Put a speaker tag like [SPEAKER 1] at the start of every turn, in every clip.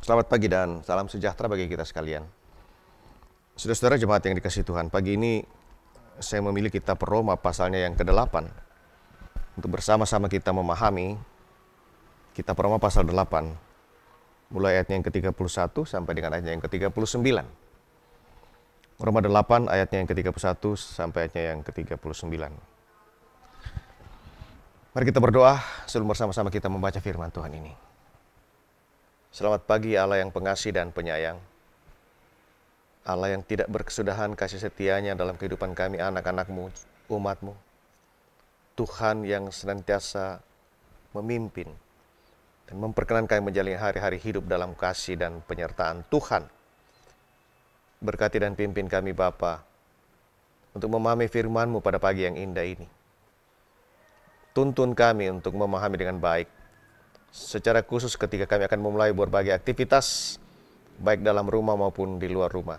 [SPEAKER 1] Selamat pagi dan salam sejahtera bagi kita sekalian. Saudara-saudara jemaat yang dikasihi Tuhan, pagi ini saya memilih kitab Roma pasalnya yang ke-8 untuk bersama-sama kita memahami kitab Roma pasal 8, mulai ayatnya yang ke-31 sampai dengan ayatnya yang ke-39. Roma 8 ayatnya yang ke-31 sampai ayatnya yang ke-39. Mari kita berdoa sebelum bersama-sama kita membaca firman Tuhan ini. Selamat pagi Allah yang pengasih dan penyayang, Allah yang tidak berkesudahan kasih setianya dalam kehidupan kami anak-anak-Mu, umat-Mu. Tuhan yang senantiasa memimpin dan memperkenan kami menjalani hari-hari hidup dalam kasih dan penyertaan Tuhan. Berkati dan pimpin kami Bapa untuk memahami firman-Mu pada pagi yang indah ini. Tuntun kami untuk memahami dengan baik, secara khusus ketika kami akan memulai berbagai aktivitas, baik dalam rumah maupun di luar rumah.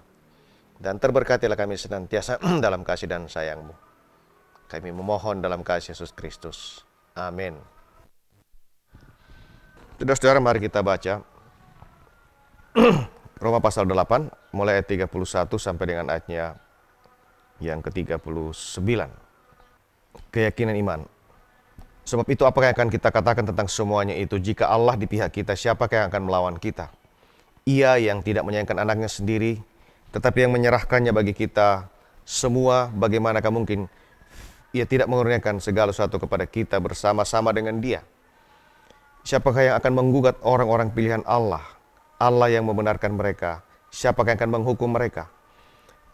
[SPEAKER 1] Dan terberkatilah kami senantiasa dalam kasih dan sayang-Mu. Kami memohon dalam kasih Yesus Kristus. Amin. Saudara-saudara, mari kita baca Roma pasal 8, mulai ayat 31 sampai dengan ayatnya yang ke-39. Keyakinan iman. Sebab itu apakah yang akan kita katakan tentang semuanya itu? Jika Allah di pihak kita, siapakah yang akan melawan kita? Ia yang tidak menyayangkan anaknya sendiri, tetapi yang menyerahkannya bagi kita semua, bagaimanakah mungkin Ia tidak mengurniakan segala sesuatu kepada kita bersama-sama dengan Dia? Siapakah yang akan menggugat orang-orang pilihan Allah? Allah yang membenarkan mereka. Siapakah yang akan menghukum mereka?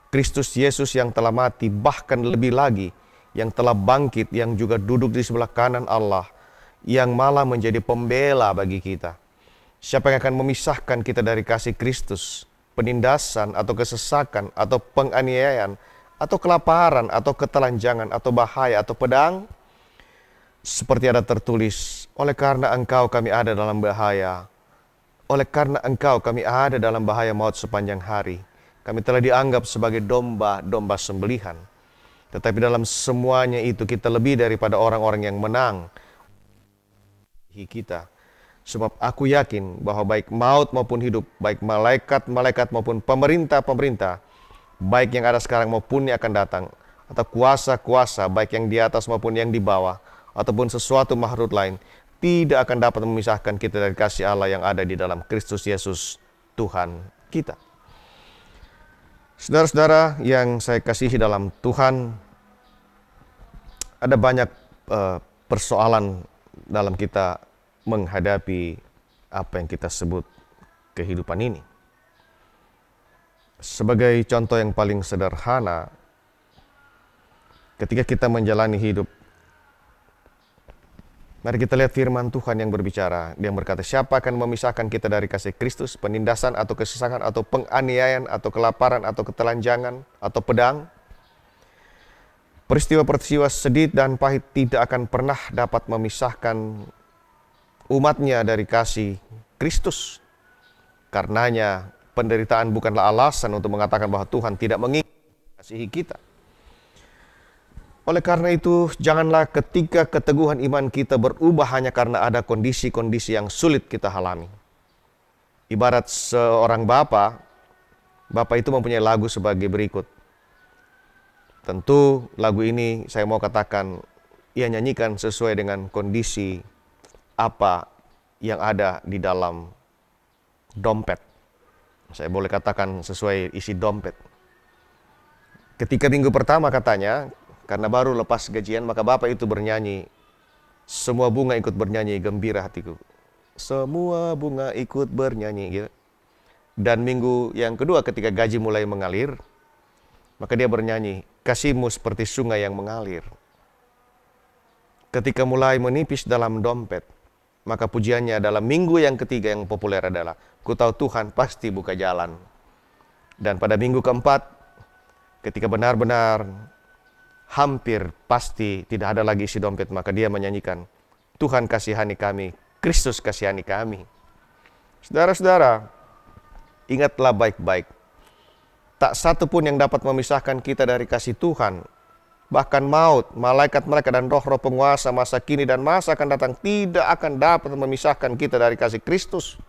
[SPEAKER 1] Kristus Yesus yang telah mati, bahkan lebih lagi, yang telah bangkit, yang juga duduk di sebelah kanan Allah, yang malah menjadi pembela bagi kita. Siapa yang akan memisahkan kita dari kasih Kristus? Penindasan atau kesesakan atau penganiayaan atau kelaparan atau ketelanjangan atau bahaya atau pedang? Seperti ada tertulis, oleh karena Engkau kami ada dalam bahaya. Oleh karena Engkau kami ada dalam bahaya maut sepanjang hari. Kami telah dianggap sebagai domba-domba sembelihan. Tetapi dalam semuanya itu kita lebih daripada orang-orang yang menang kita. Sebab aku yakin bahwa baik maut maupun hidup, baik malaikat-malaikat maupun pemerintah-pemerintah, baik yang ada sekarang maupun yang akan datang, atau kuasa-kuasa, baik yang di atas maupun yang di bawah, ataupun sesuatu makhluk lain, tidak akan dapat memisahkan kita dari kasih Allah yang ada di dalam Kristus Yesus, Tuhan kita. Saudara-saudara yang saya kasihi dalam Tuhan, ada banyak persoalan dalam kita menghadapi apa yang kita sebut kehidupan ini. Sebagai contoh yang paling sederhana, ketika kita menjalani hidup, mari kita lihat firman Tuhan yang berbicara. Dia berkata, siapa akan memisahkan kita dari kasih Kristus? Penindasan atau kesesakan atau penganiayaan atau kelaparan atau ketelanjangan atau pedang? Peristiwa-peristiwa sedih dan pahit tidak akan pernah dapat memisahkan umatnya dari kasih Kristus. Karenanya penderitaan bukanlah alasan untuk mengatakan bahwa Tuhan tidak mengasihi kita. Oleh karena itu, janganlah ketika keteguhan iman kita berubah hanya karena ada kondisi-kondisi yang sulit kita alami. Ibarat seorang bapak itu mempunyai lagu sebagai berikut. Tentu lagu ini saya mau katakan, ia nyanyikan sesuai dengan kondisi apa yang ada di dalam dompet. Saya boleh katakan sesuai isi dompet. Ketika minggu pertama katanya, karena baru lepas gajian, maka bapak itu bernyanyi, semua bunga ikut bernyanyi, gembira hatiku. Semua bunga ikut bernyanyi. Gitu. Dan minggu yang kedua ketika gaji mulai mengalir, maka dia bernyanyi, kasihmu seperti sungai yang mengalir. Ketika mulai menipis dalam dompet, maka pujiannya dalam minggu yang ketiga yang populer adalah, ku tahu Tuhan pasti buka jalan. Dan pada minggu keempat, ketika benar-benar hampir pasti tidak ada lagi isi dompet, maka dia menyanyikan, Tuhan kasihani kami, Kristus kasihani kami. Saudara-saudara, ingatlah baik-baik, tak satu pun yang dapat memisahkan kita dari kasih Tuhan. Bahkan maut, malaikat-malaikat dan roh-roh penguasa masa kini dan masa akan datang tidak akan dapat memisahkan kita dari kasih Kristus.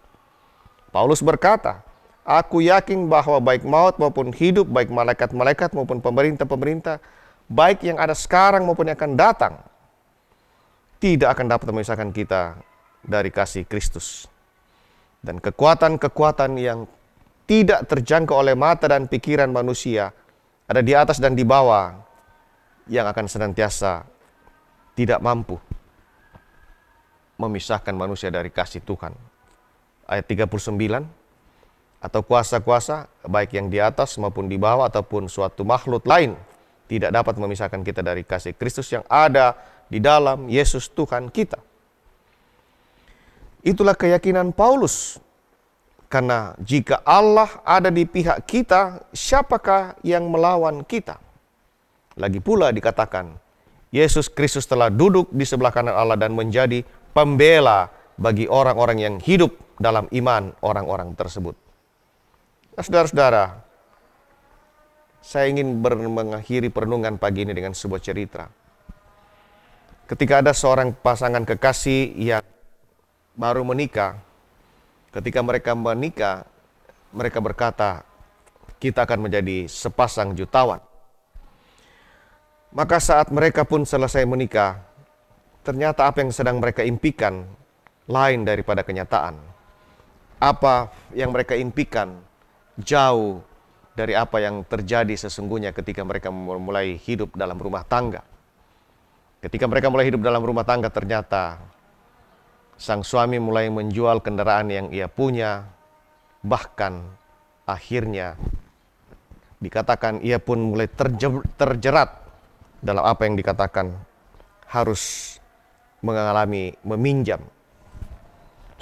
[SPEAKER 1] Paulus berkata, aku yakin bahwa baik maut maupun hidup, baik malaikat-malaikat maupun pemerintah-pemerintah, baik yang ada sekarang maupun yang akan datang, tidak akan dapat memisahkan kita dari kasih Kristus. Dan kekuatan-kekuatan yang tidak terjangkau oleh mata dan pikiran manusia, ada di atas dan di bawah, yang akan senantiasa tidak mampu memisahkan manusia dari kasih Tuhan. Ayat 39, atau kuasa-kuasa, baik yang di atas maupun di bawah, ataupun suatu makhluk lain, tidak dapat memisahkan kita dari kasih Kristus yang ada di dalam Yesus Tuhan kita. Itulah keyakinan Paulus. Karena jika Allah ada di pihak kita, siapakah yang melawan kita? Lagi pula dikatakan, Yesus Kristus telah duduk di sebelah kanan Allah dan menjadi pembela bagi orang-orang yang hidup dalam iman orang-orang tersebut. Nah, saudara-saudara, saya ingin mengakhiri perenungan pagi ini dengan sebuah cerita. Ketika ada seorang pasangan kekasih yang baru menikah, ketika mereka menikah, mereka berkata, kita akan menjadi sepasang jutawan. Maka saat mereka pun selesai menikah, ternyata apa yang sedang mereka impikan lain daripada kenyataan. Apa yang mereka impikan jauh dari apa yang terjadi sesungguhnya ketika mereka mulai hidup dalam rumah tangga. Ketika mereka mulai hidup dalam rumah tangga, ternyata sang suami mulai menjual kendaraan yang ia punya, bahkan akhirnya dikatakan ia pun mulai terjerat dalam apa yang dikatakan harus mengalami meminjam.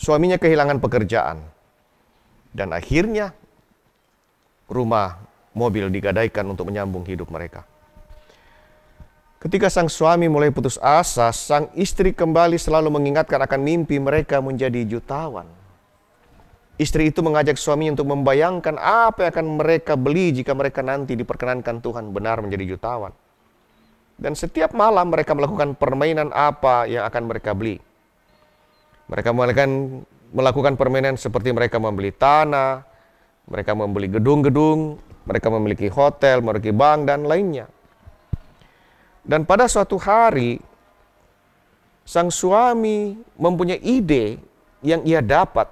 [SPEAKER 1] Suaminya kehilangan pekerjaan dan akhirnya rumah, mobil digadaikan untuk menyambung hidup mereka. Ketika sang suami mulai putus asa, sang istri kembali selalu mengingatkan akan mimpi mereka menjadi jutawan. Istri itu mengajak suaminya untuk membayangkan apa yang akan mereka beli jika mereka nanti diperkenankan Tuhan benar menjadi jutawan. Dan setiap malam mereka melakukan permainan apa yang akan mereka beli. Mereka melakukan permainan seperti mereka membeli tanah, mereka membeli gedung-gedung, mereka memiliki hotel, memiliki bank, dan lainnya. Dan pada suatu hari, sang suami mempunyai ide yang ia dapat.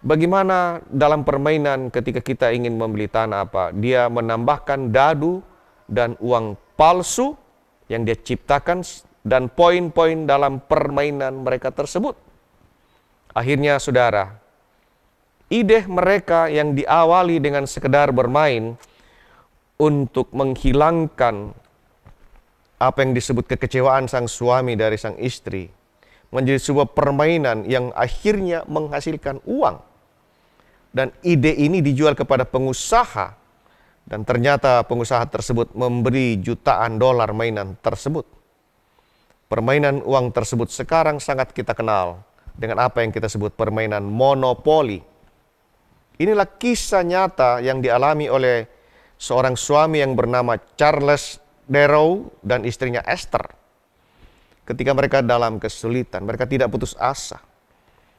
[SPEAKER 1] Bagaimana dalam permainan ketika kita ingin membeli tanah apa, dia menambahkan dadu dan uang palsu yang dia ciptakan dan poin-poin dalam permainan mereka tersebut. Akhirnya saudara, ide mereka yang diawali dengan sekedar bermain untuk menghilangkan apa yang disebut kekecewaan sang suami dari sang istri menjadi sebuah permainan yang akhirnya menghasilkan uang. Dan ide ini dijual kepada pengusaha dan ternyata pengusaha tersebut memberi jutaan dolar mainan tersebut. Permainan uang tersebut sekarang sangat kita kenal dengan apa yang kita sebut permainan monopoli. Inilah kisah nyata yang dialami oleh seorang suami yang bernama Charles Darrow dan istrinya Esther. Ketika mereka dalam kesulitan, mereka tidak putus asa.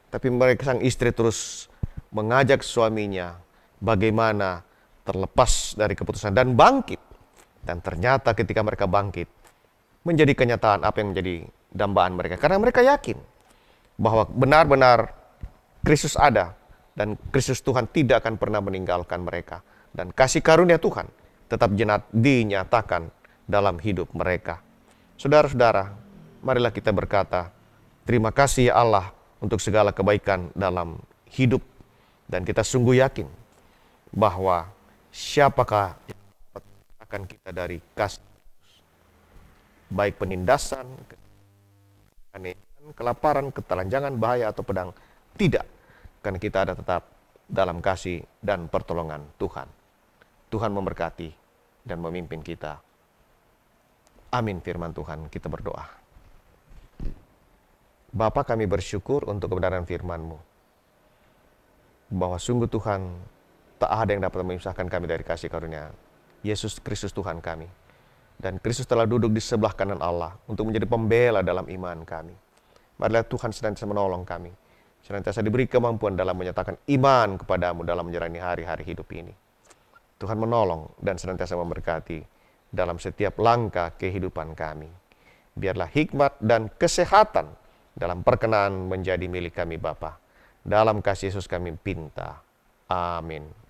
[SPEAKER 1] Tapi sang istri terus mengajak suaminya bagaimana terlepas dari keputusan dan bangkit. Dan ternyata ketika mereka bangkit, menjadi kenyataan apa yang menjadi dambaan mereka. Karena mereka yakin bahwa benar-benar Kristus ada dan Kristus Tuhan tidak akan pernah meninggalkan mereka. Dan kasih karunia Tuhan tetap dinyatakan dalam hidup mereka. Saudara-saudara, marilah kita berkata, terima kasih ya Allah untuk segala kebaikan dalam hidup. Dan kita sungguh yakin bahwa siapakah yang akan kita dari kasih, baik penindasan, kelaparan, ketelanjangan, bahaya, atau pedang. Tidak, karena kita ada tetap dalam kasih dan pertolongan Tuhan. Tuhan memberkati dan memimpin kita. Amin firman Tuhan, kita berdoa. Bapa, kami bersyukur untuk kebenaran firman-Mu. Bahwa sungguh Tuhan, tak ada yang dapat memisahkan kami dari kasih karunia Yesus Kristus Tuhan kami. Dan Kristus telah duduk di sebelah kanan Allah untuk menjadi pembela dalam iman kami. Marilah Tuhan senantiasa menolong kami. senantiasa diberi kemampuan dalam menyatakan iman kepadamu dalam menjalani hari-hari hidup ini. Tuhan menolong dan senantiasa memberkati dalam setiap langkah kehidupan kami. Biarlah hikmat dan kesehatan dalam perkenan menjadi milik kami Bapa. Dalam kasih Yesus kami pinta. Amin.